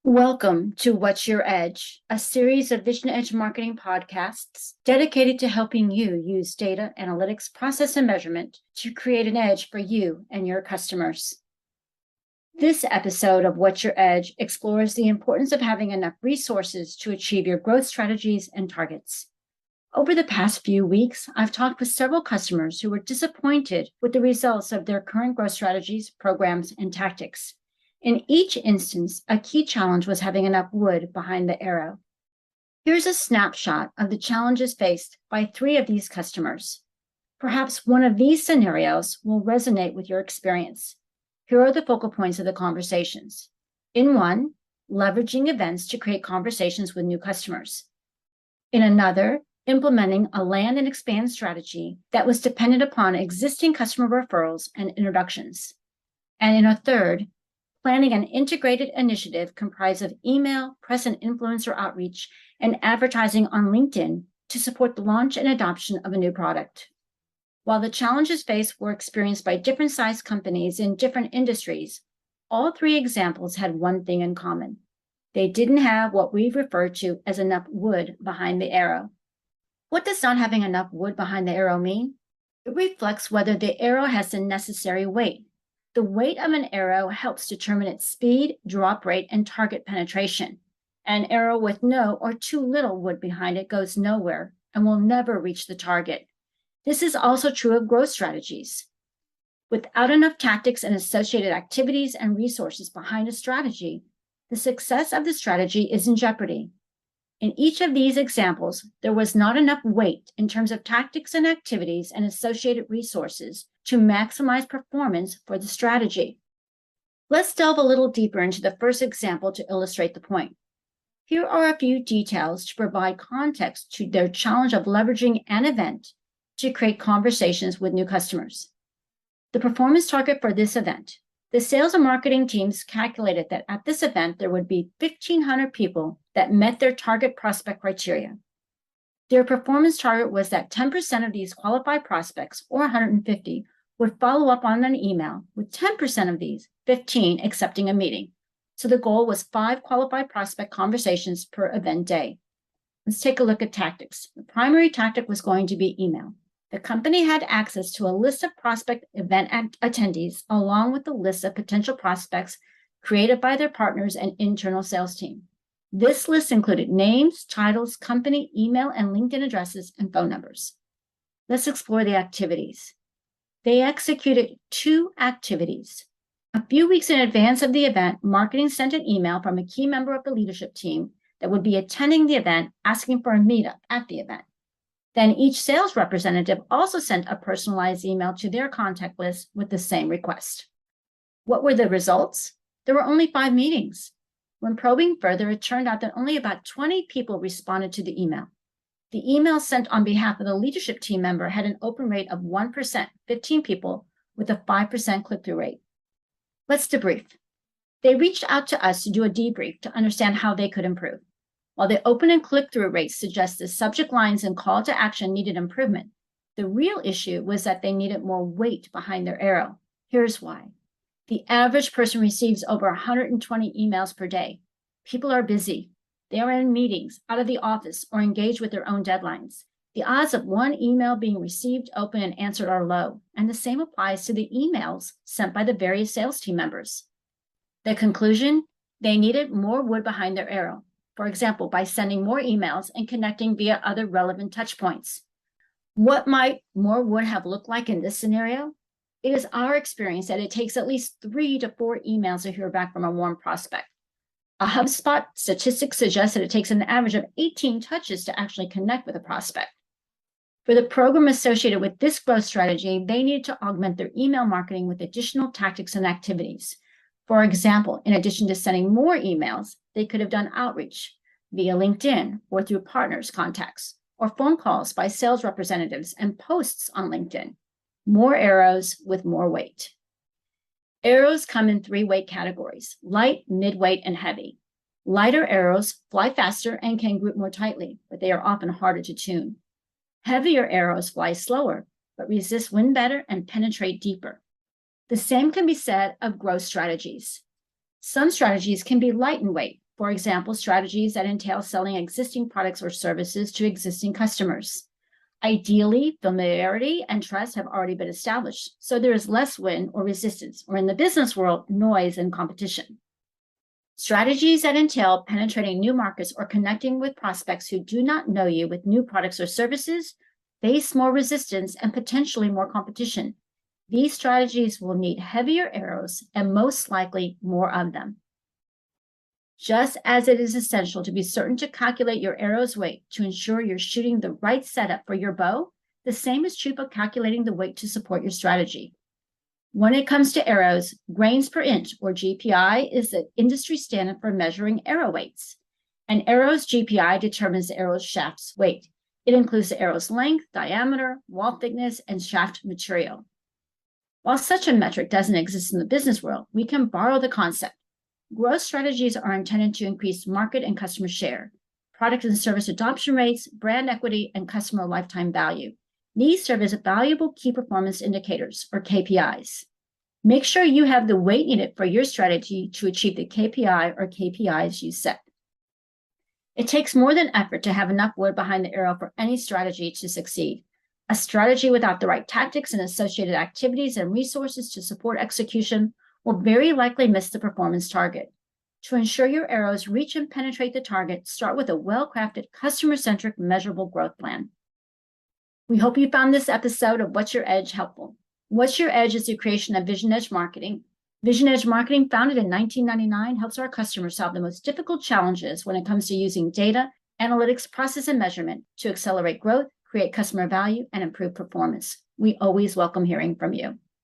Welcome to What's Your Edge, a series of Vision Edge marketing podcasts dedicated to helping you use data, analytics, process, and measurement to create an edge for you and your customers. This episode of What's Your Edge explores the importance of having enough resources to achieve your growth strategies and targets. Over the past few weeks, I've talked with several customers who were disappointed with the results of their current growth strategies, programs, and tactics. In each instance, a key challenge was having enough wood behind the arrow. Here's a snapshot of the challenges faced by 3 of these customers. Perhaps one of these scenarios will resonate with your experience. Here are the focal points of the conversations. In one, leveraging events to create conversations with new customers. In another, implementing a land and expand strategy that was dependent upon existing customer referrals and introductions. And in a third, planning an integrated initiative comprised of email, press and influencer outreach, and advertising on LinkedIn to support the launch and adoption of a new product. While the challenges faced were experienced by different sized companies in different industries, all 3 examples had one thing in common. They didn't have what we refer to as enough wood behind the arrow. What does not having enough wood behind the arrow mean? It reflects whether the arrow has the necessary weight. The weight of an arrow helps determine its speed, drop rate, and target penetration. An arrow with no or too little wood behind it goes nowhere and will never reach the target. This is also true of growth strategies. Without enough tactics and associated activities and resources behind a strategy, the success of the strategy is in jeopardy. In each of these examples, there was not enough weight in terms of tactics and activities and associated resources to maximize performance for the strategy. Let's delve a little deeper into the first example to illustrate the point. Here are a few details to provide context to their challenge of leveraging an event to create conversations with new customers. The performance target for this event. The sales and marketing teams calculated that at this event, there would be 1,500 people that met their target prospect criteria. Their performance target was that 10% of these qualified prospects, or 150, would follow up on an email, with 10% of these, 15, accepting a meeting. So the goal was 5 qualified prospect conversations per event day. Let's take a look at tactics. The primary tactic was going to be email. The company had access to a list of prospect event attendees, along with the list of potential prospects created by their partners and internal sales team. This list included names, titles, company, email, and LinkedIn addresses and phone numbers. Let's explore the activities. They executed 2 activities. A few weeks in advance of the event, marketing sent an email from a key member of the leadership team that would be attending the event, asking for a meetup at the event. Then each sales representative also sent a personalized email to their contact list with the same request. What were the results? There were only 5 meetings. When probing further, it turned out that only about 20 people responded to the email. The email sent on behalf of the leadership team member had an open rate of 1%, 15 people, with a 5% click-through rate. Let's debrief. They reached out to us to do a debrief to understand how they could improve. While the open and click-through rates suggest the subject lines and call to action needed improvement, the real issue was that they needed more weight behind their arrow. Here's why. The average person receives over 120 emails per day. People are busy. They are in meetings, out of the office, or engaged with their own deadlines. The odds of one email being received, opened, and answered are low, and the same applies to the emails sent by the various sales team members. The conclusion? They needed more wood behind their arrow. For example, by sending more emails and connecting via other relevant touchpoints. What might more wood have looked like in this scenario? It is our experience that it takes at least 3 to 4 emails to hear back from a warm prospect. A HubSpot statistic suggests that it takes an average of 18 touches to actually connect with a prospect. For the program associated with this growth strategy, they needed to augment their email marketing with additional tactics and activities. For example, in addition to sending more emails, they could have done outreach via LinkedIn or through partners' contacts, or phone calls by sales representatives and posts on LinkedIn. More arrows with more weight. Arrows come in 3 weight categories: light, mid-weight, and heavy. Lighter arrows fly faster and can group more tightly, but they are often harder to tune. Heavier arrows fly slower, but resist wind better and penetrate deeper. The same can be said of growth strategies. Some strategies can be light in weight, For example, strategies that entail selling existing products or services to existing customers. Ideally, familiarity and trust have already been established, so there is less win or resistance, or in the business world, noise and competition. Strategies that entail penetrating new markets or connecting with prospects who do not know you with new products or services face more resistance and potentially more competition. These strategies will need heavier arrows and most likely more of them. Just as it is essential to be certain to calculate your arrow's weight to ensure you're shooting the right setup for your bow, the same is true for calculating the weight to support your strategy. When it comes to arrows, grains per inch, or GPI, is the industry standard for measuring arrow weights. An arrow's GPI determines the arrow's shaft's weight. It includes the arrow's length, diameter, wall thickness, and shaft material. While such a metric doesn't exist in the business world, we can borrow the concept. Growth strategies are intended to increase market and customer share, product and service adoption rates, brand equity, and customer lifetime value. These serve as valuable key performance indicators, or KPIs. Make sure you have the weight needed for your strategy to achieve the KPI or KPIs you set. It takes more than effort to have enough wood behind the arrow for any strategy to succeed. A strategy without the right tactics and associated activities and resources to support execution will very likely miss the performance target. To ensure your arrows reach and penetrate the target, start with a well-crafted, customer-centric, measurable growth plan. We hope you found this episode of What's Your Edge helpful. What's Your Edge is the creation of Vision Edge Marketing. Vision Edge Marketing, founded in 1999, helps our customers solve the most difficult challenges when it comes to using data, analytics, process, and measurement to accelerate growth, create customer value, and improve performance. We always welcome hearing from you.